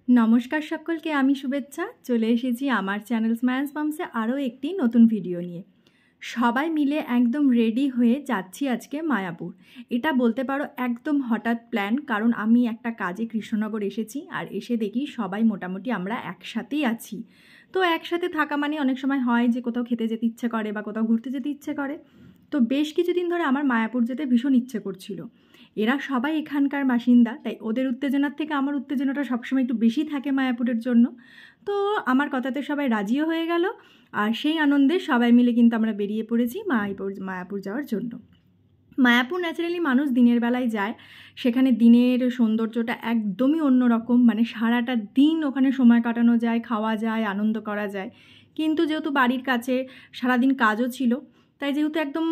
নমস্কার সকলকে, আমি শুভেচ্ছা। চলে এসেছি আমার চ্যানেল স্মাইলস মামসে আরও একটি নতুন ভিডিও নিয়ে। সবাই মিলে একদম রেডি হয়ে যাচ্ছি আজকে মায়াপুর। এটা বলতে পারো একদম হঠাৎ প্ল্যান, কারণ আমি একটা কাজে কৃষ্ণনগর এসেছি আর এসে দেখি সবাই মোটামুটি আমরা একসাথেই আছি। তো একসাথে থাকা মানে অনেক সময় হয় যে কোথাও খেতে যেতে ইচ্ছে করে বা কোথাও ঘুরতে যেতে ইচ্ছে করে। তো বেশ কিছুদিন ধরে আমার মায়াপুর যেতে ভীষণ ইচ্ছে করছিল। এরা সবাই এখানকার বাসিন্দা, তাই ওদের উত্তেজনার থেকে আমার উত্তেজনাটা সবসময় একটু বেশি থাকে মায়াপুরের জন্য। তো আমার কথাতে সবাই রাজিও হয়ে গেল, আর সেই আনন্দে সবাই মিলে কিন্তু আমরা বেরিয়ে পড়েছি মায়াপুর যাওয়ার জন্য। মায়াপুর ন্যাচারালি মানুষ দিনের বেলায় যায়, সেখানে দিনের সৌন্দর্যটা একদমই অন্যরকম, মানে সারাটা দিন ওখানে সময় কাটানো যায়, খাওয়া যায়, আনন্দ করা যায়। কিন্তু যেহেতু বাড়ির কাছে সারাদিন কাজও ছিল, তাই যেহেতু একদম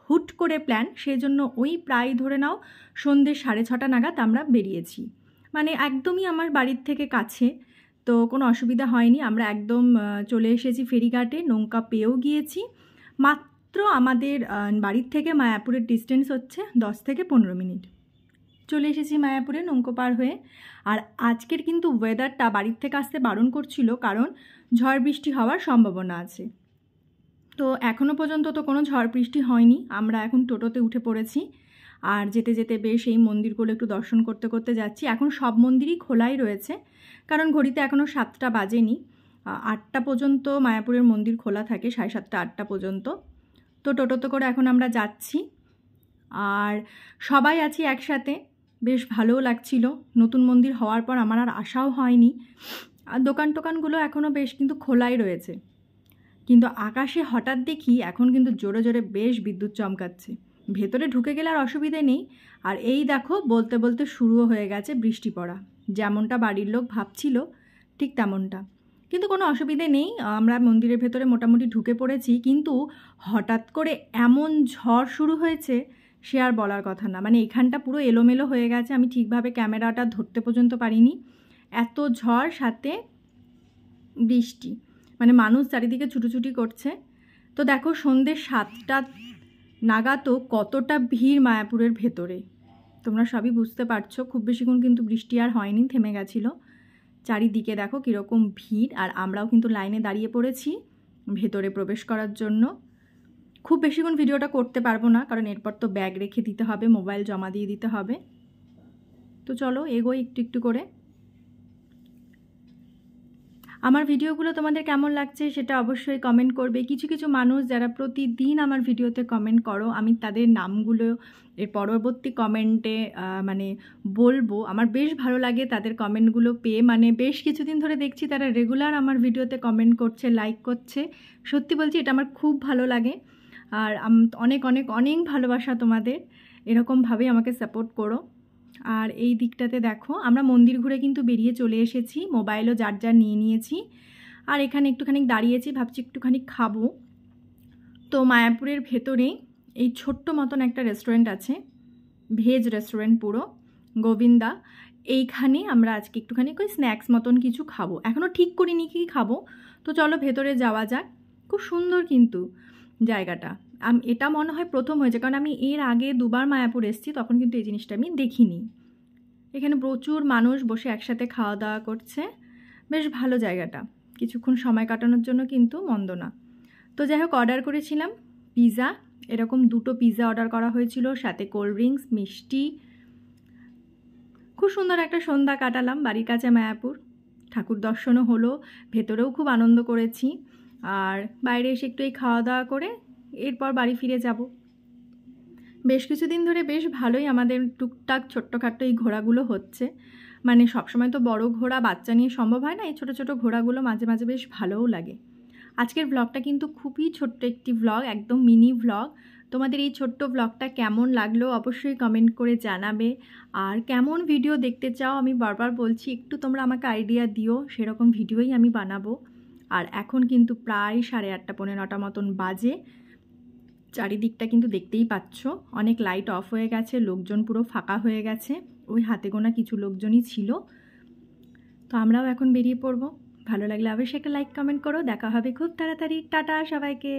হুট করে প্ল্যান, সেই জন্য ওই প্রায় ধরে নাও সন্ধ্যে 6:30 নাগাদ আমরা বেরিয়েছি। মানে একদমই আমার বাড়ির থেকে কাছে, তো কোনো অসুবিধা হয়নি। আমরা একদম চলে এসেছি ফেরিঘাটে, নৌকা পেয়েও গিয়েছি। মাত্র আমাদের বাড়ির থেকে মায়াপুরের ডিস্টেন্স হচ্ছে 10 থেকে 15 মিনিট। চলে এসেছি মায়াপুরে নৌকো পার হয়ে। আর আজকের কিন্তু ওয়েদারটা বাড়ির থেকে আসতে বারণ করছিল, কারণ ঝড় বৃষ্টি হওয়ার সম্ভাবনা আছে। তো এখনও পর্যন্ত তো কোনো ঝড় বৃষ্টি হয়নি। আমরা এখন টোটোতে উঠে পড়েছি, আর যেতে যেতে বেশ এই মন্দিরগুলো একটু দর্শন করতে করতে যাচ্ছি। এখন সব মন্দিরই খোলাই রয়েছে, কারণ ঘড়িতে এখনও 7টা বাজেনি। 8টা পর্যন্ত মায়াপুরের মন্দির খোলা থাকে, 7:30 8টা পর্যন্ত। তো টোটোতে করে এখন আমরা যাচ্ছি, আর সবাই আছি একসাথে, বেশ ভালোও লাগছিল। নতুন মন্দির হওয়ার পর আমার আর আশাও হয়নি। আর দোকানগুলো এখনও বেশ কিন্তু খোলাই রয়েছে। কিন্তু আকাশে হঠাৎ দেখি এখন কিন্তু জোরে জোরে বেশ বিদ্যুৎ চমকাচ্ছে। ভেতরে ঢুকে গেলে আর অসুবিধে নেই। আর এই দেখো বলতে বলতে শুরুও হয়ে গেছে বৃষ্টি পড়া, যেমনটা বাড়ির লোক ভাবছিল ঠিক তেমনটা। কিন্তু কোনো অসুবিধে নেই, আমরা মন্দিরের ভেতরে মোটামুটি ঢুকে পড়েছি। কিন্তু হঠাৎ করে এমন ঝড় শুরু হয়েছে, সে আর বলার কথা না। মানে এখানটা পুরো এলোমেলো হয়ে গেছে, আমি ঠিকভাবে ক্যামেরাটা ধরতে পর্যন্ত পারিনি। এত ঝড়, সাথে বৃষ্টি, মানে মানুষ চারিদিকে ছুটোছুটি করছে। তো দেখো সন্ধ্যে 7টা নাগাদও কতটা ভিড় মায়াপুরের ভেতরে, তোমরা সবই বুঝতে পারছো। খুব বেশিক্ষণ কিন্তু বৃষ্টি আর হয়নি, থেমে গেছিলো। চারিদিকে দেখো কীরকম ভিড়, আর আমরাও কিন্তু লাইনে দাঁড়িয়ে পড়েছি ভেতরে প্রবেশ করার জন্য। খুব বেশিক্ষণ ভিডিওটা করতে পারবো না, কারণ এরপর তো ব্যাগ রেখে দিতে হবে, মোবাইল জমা দিয়ে দিতে হবে। তো চলো এগোই একটু একটু করে। আমার ভিডিওগুলো তোমাদের কেমন লাগছে সেটা অবশ্যই কমেন্ট করবে। কিছু কিছু মানুষ যারা প্রতিদিন আমার ভিডিওতে কমেন্ট করো, আমি তাদের নামগুলো এর পরবর্তী কমেন্টে মানে বলবো। আমার বেশ ভালো লাগে তাদের কমেন্টগুলো পেয়ে। মানে বেশ কিছুদিন ধরে দেখছি তারা রেগুলার আমার ভিডিওতে কমেন্ট করছে, লাইক করছে। সত্যি বলছি, এটা আমার খুব ভালো লাগে। আর অনেক অনেক অনেক ভালোবাসা তোমাদের, এরকমভাবেই আমাকে সাপোর্ট করো। আর এই দিকটাতে দেখো আমরা মন্দির ঘুরে কিন্তু বেরিয়ে চলে এসেছি, মোবাইলও যার যার নিয়ে নিয়েছি। আর এখানে একটুখানি দাঁড়িয়েছি, ভাবছি একটুখানি খাবো। তো মায়াপুরের ভেতরে এই ছোট্ট মতন একটা রেস্টুরেন্ট আছে, ভেজ রেস্টুরেন্ট পুরো, গোবিন্দা। এইখানে আমরা আজকে একটুখানি ওই স্ন্যাক্স মতন কিছু খাবো, এখনও ঠিক করিনি কি খাবো। তো চলো ভেতরে যাওয়া যাক। খুব সুন্দর কিন্তু জায়গাটা। এটা মনে হয় প্রথম হয়েছে, কারণ আমি এর আগে 2বার মায়াপুর এসেছি, তখন কিন্তু এই জিনিসটা আমি দেখিনি। এখানে প্রচুর মানুষ বসে একসাথে খাওয়া দাওয়া করছে, বেশ ভালো জায়গাটা। কিছুক্ষণ সময় কাটানোর জন্য কিন্তু মন্দ না। তো যাই হোক, অর্ডার করেছিলাম পিৎজা, এরকম 2টো পিৎজা অর্ডার করা হয়েছিল, সাথে কোল্ড ড্রিঙ্কস, মিষ্টি। খুব সুন্দর একটা সন্ধ্যা কাটালাম বাড়ির কাছে মায়াপুর। ঠাকুর দর্শনও হলো, ভেতরেও খুব আনন্দ করেছি। আর বাইরে এসে একটু এই খাওয়া দাওয়া করে এরপর বাড়ি ফিরে যাব। বেশ কিছুদিন ধরে বেশ ভালোই আমাদের টুকটাক ছোট্টখাট্টো এই ঘোরাগুলো হচ্ছে। মানে সবসময় তো বড় ঘোরা বাচ্চা নিয়ে সম্ভব হয় না, এই ছোটো ছোটো ঘোরাগুলো মাঝে মাঝে বেশ ভালোও লাগে। আজকের ব্লগটা কিন্তু খুবই ছোট্ট একটি ব্লগ, একদম মিনি ব্লগ। তোমাদের এই ছোট্ট ব্লগটা কেমন লাগলো অবশ্যই কমেন্ট করে জানাবে। আর কেমন ভিডিও দেখতে চাও, আমি বারবার বলছি একটু তোমরা আমাকে আইডিয়া দিও, সেরকম ভিডিওই আমি বানাবো। আর এখন কিন্তু প্রায় 8:30 পৌনে 9টা মতন বাজে। চারিদিকটা কিন্তু দেখতেই পাচ্ছ, অনেক লাইট অফ হয়ে গেছে, লোকজন পুরো ফাঁকা হয়ে গেছে। ওই হাতে গোনা কিছু লোকজনই ছিল। তো আমরাও এখন বেরিয়ে পড়বো। ভালো লাগলে অবশ্যই একটা লাইক কমেন্ট করো। দেখা হবে খুব তাড়াতাড়ি। টাটা সবাইকে।